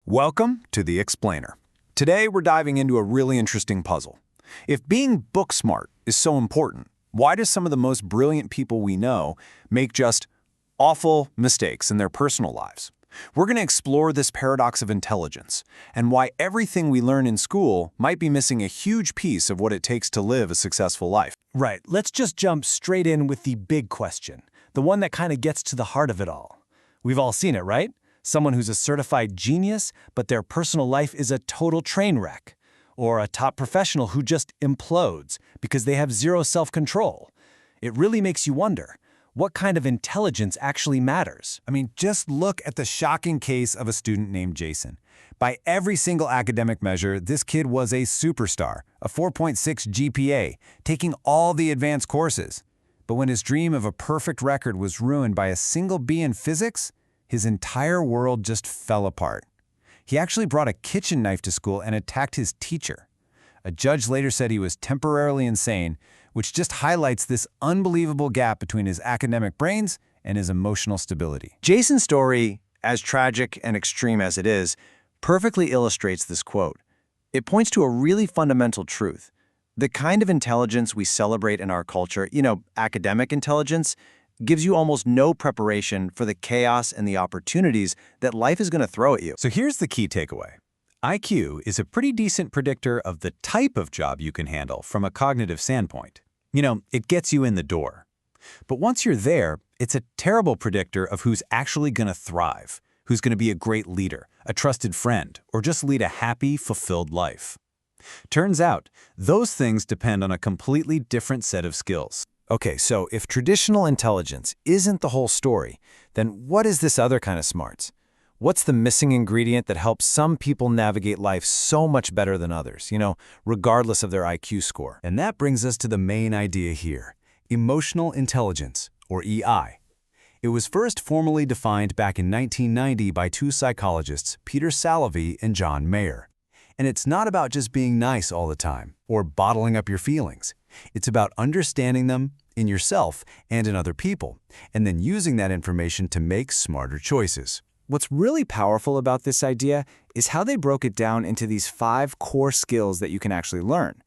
Welcome to The Explainer. Today we're diving into a really interesting puzzle. If being book smart is so important, why do some of the most brilliant people we know make just awful mistakes in their personal lives? We're going to explore this paradox of intelligence and why everything we learn in school might be missing a huge piece of what it takes to live a successful life. Right, let's just jump straight in with the big question, the one that kind of gets to the heart of it all. We've all seen it, right? Someone who's a certified genius, but their personal life is a total train wreck. Or a top professional who just implodes because they have zero self-control. It really makes you wonder, what kind of intelligence actually matters? I mean, just look at the shocking case of a student named Jason. By every single academic measure, this kid was a superstar, a 4.6 GPA, taking all the advanced courses. But when his dream of a perfect record was ruined by a single B in physics, his entire world just fell apart. He actually brought a kitchen knife to school and attacked his teacher. A judge later said he was temporarily insane, which just highlights this unbelievable gap between his academic brains and his emotional stability. Jason's story, as tragic and extreme as it is, perfectly illustrates this quote. It points to a really fundamental truth. The kind of intelligence we celebrate in our culture, academic intelligence, gives you almost no preparation for the chaos and the opportunities that life is going to throw at you. So here's the key takeaway. IQ is a pretty decent predictor of the type of job you can handle from a cognitive standpoint. It gets you in the door. But once you're there, it's a terrible predictor of who's actually going to thrive, who's going to be a great leader, a trusted friend, or just lead a happy, fulfilled life. Turns out, those things depend on a completely different set of skills. Okay, so if traditional intelligence isn't the whole story, then what is this other kind of smarts? What's the missing ingredient that helps some people navigate life so much better than others, regardless of their IQ score? And that brings us to the main idea here, emotional intelligence, or EI. It was first formally defined back in 1990 by two psychologists, Peter Salovey and John Mayer. And it's not about just being nice all the time, or bottling up your feelings. It's about understanding them in yourself and in other people, and then using that information to make smarter choices. What's really powerful about this idea is how they broke it down into these 5 core skills that you can actually learn.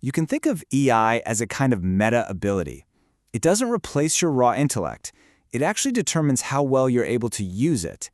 You can think of EI as a kind of meta ability. It doesn't replace your raw intellect. It actually determines how well you're able to use it.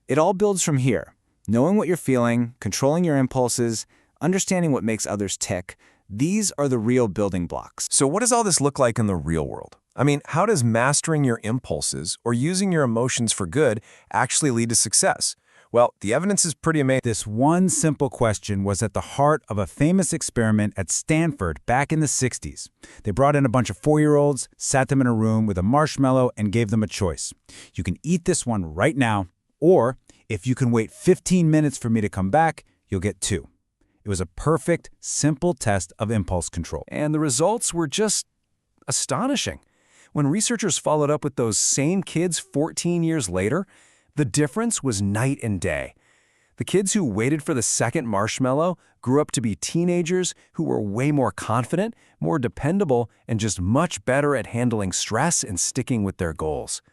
It all builds from here. Knowing what you're feeling, controlling your impulses, understanding what makes others tick, these are the real building blocks. So what does all this look like in the real world? I mean, how does mastering your impulses or using your emotions for good actually lead to success? Well, the evidence is pretty amazing. This one simple question was at the heart of a famous experiment at Stanford back in the 60s. They brought in a bunch of 4-year-olds, sat them in a room with a marshmallow, and gave them a choice. You can eat this one right now, or if you can wait 15 minutes for me to come back, you'll get 2. It was a perfect, simple test of impulse control. And the results were just astonishing. When researchers followed up with those same kids 14 years later, the difference was night and day. The kids who waited for the second marshmallow grew up to be teenagers who were way more confident, more dependable, and just much better at handling stress and sticking with their goals.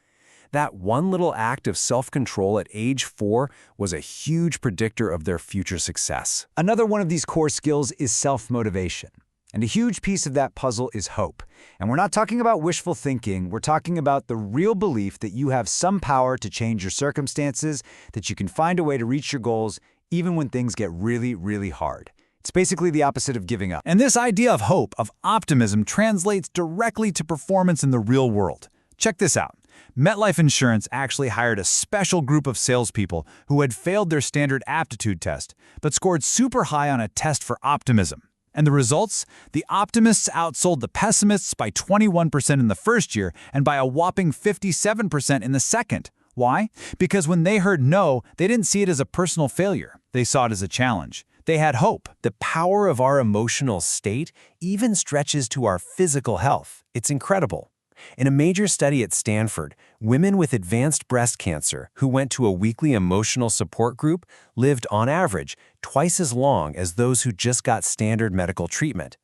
That one little act of self-control at age 4 was a huge predictor of their future success. Another one of these core skills is self-motivation. And a huge piece of that puzzle is hope. And we're not talking about wishful thinking, we're talking about the real belief that you have some power to change your circumstances, that you can find a way to reach your goals even when things get really, really hard. It's basically the opposite of giving up. And this idea of hope, of optimism, translates directly to performance in the real world. Check this out. MetLife Insurance actually hired a special group of salespeople who had failed their standard aptitude test, but scored super high on a test for optimism. And the results? The optimists outsold the pessimists by 21% in the first year and by a whopping 57% in the second. Why? Because when they heard no, they didn't see it as a personal failure. They saw it as a challenge. They had hope. The power of our emotional state even stretches to our physical health. It's incredible. In a major study at Stanford, women with advanced breast cancer who went to a weekly emotional support group lived, on average, twice as long as those who just got standard medical treatment.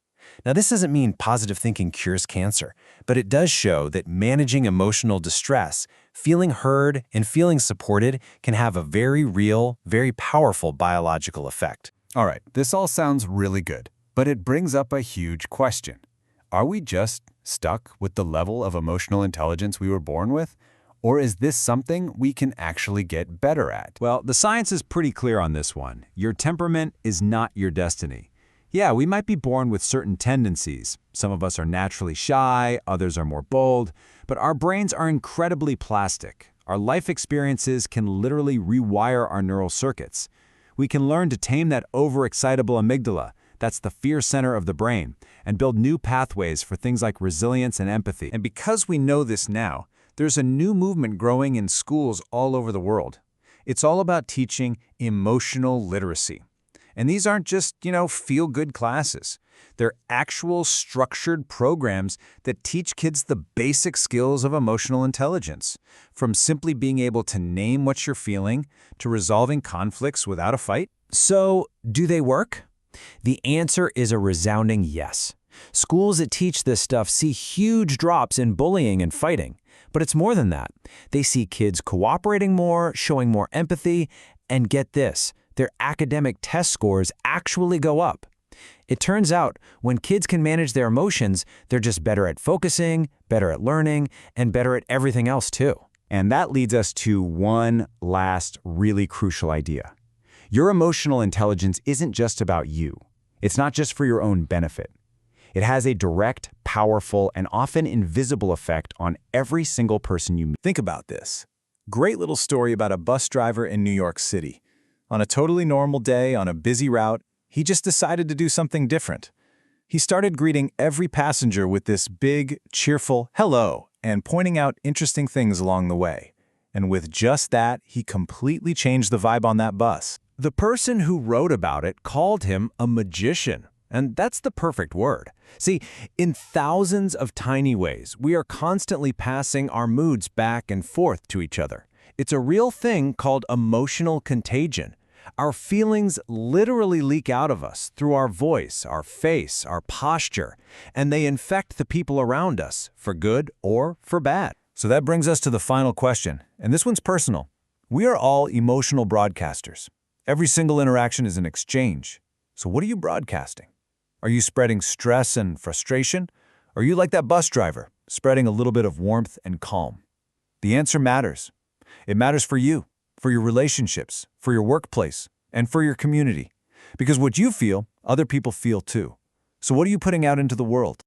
Now, this doesn't mean positive thinking cures cancer, but it does show that managing emotional distress, feeling heard, and feeling supported can have a very real, very powerful biological effect. All right, this all sounds really good, but it brings up a huge question. Are we just stuck with the level of emotional intelligence we were born with? Or is this something we can actually get better at? Well, the science is pretty clear on this one. Your temperament is not your destiny. Yeah, we might be born with certain tendencies. Some of us are naturally shy, others are more bold, but our brains are incredibly plastic. Our life experiences can literally rewire our neural circuits. We can learn to tame that overexcitable amygdala, that's the fear center of the brain, and build new pathways for things like resilience and empathy. And because we know this now, there's a new movement growing in schools all over the world. It's all about teaching emotional literacy. And these aren't just, feel-good classes. They're actual structured programs that teach kids the basic skills of emotional intelligence, from simply being able to name what you're feeling to resolving conflicts without a fight. So, do they work? The answer is a resounding yes. Schools that teach this stuff see huge drops in bullying and fighting. But it's more than that. They see kids cooperating more, showing more empathy, and get this, their academic test scores actually go up. It turns out, when kids can manage their emotions, they're just better at focusing, better at learning, and better at everything else too. And that leads us to one last really crucial idea. Your emotional intelligence isn't just about you. It's not just for your own benefit. It has a direct, powerful, and often invisible effect on every single person you meet. Think about this. Great little story about a bus driver in New York City. On a totally normal day on a busy route, he just decided to do something different. He started greeting every passenger with this big, cheerful hello and pointing out interesting things along the way. And with just that, he completely changed the vibe on that bus. The person who wrote about it called him a magician. And that's the perfect word. See, in thousands of tiny ways, we are constantly passing our moods back and forth to each other. It's a real thing called emotional contagion. Our feelings literally leak out of us through our voice, our face, our posture, and they infect the people around us, for good or for bad. So that brings us to the final question, and this one's personal. We are all emotional broadcasters. Every single interaction is an exchange. So what are you broadcasting? Are you spreading stress and frustration? Or are you like that bus driver, spreading a little bit of warmth and calm? The answer matters. It matters for you, for your relationships, for your workplace, and for your community. Because what you feel, other people feel too. So what are you putting out into the world?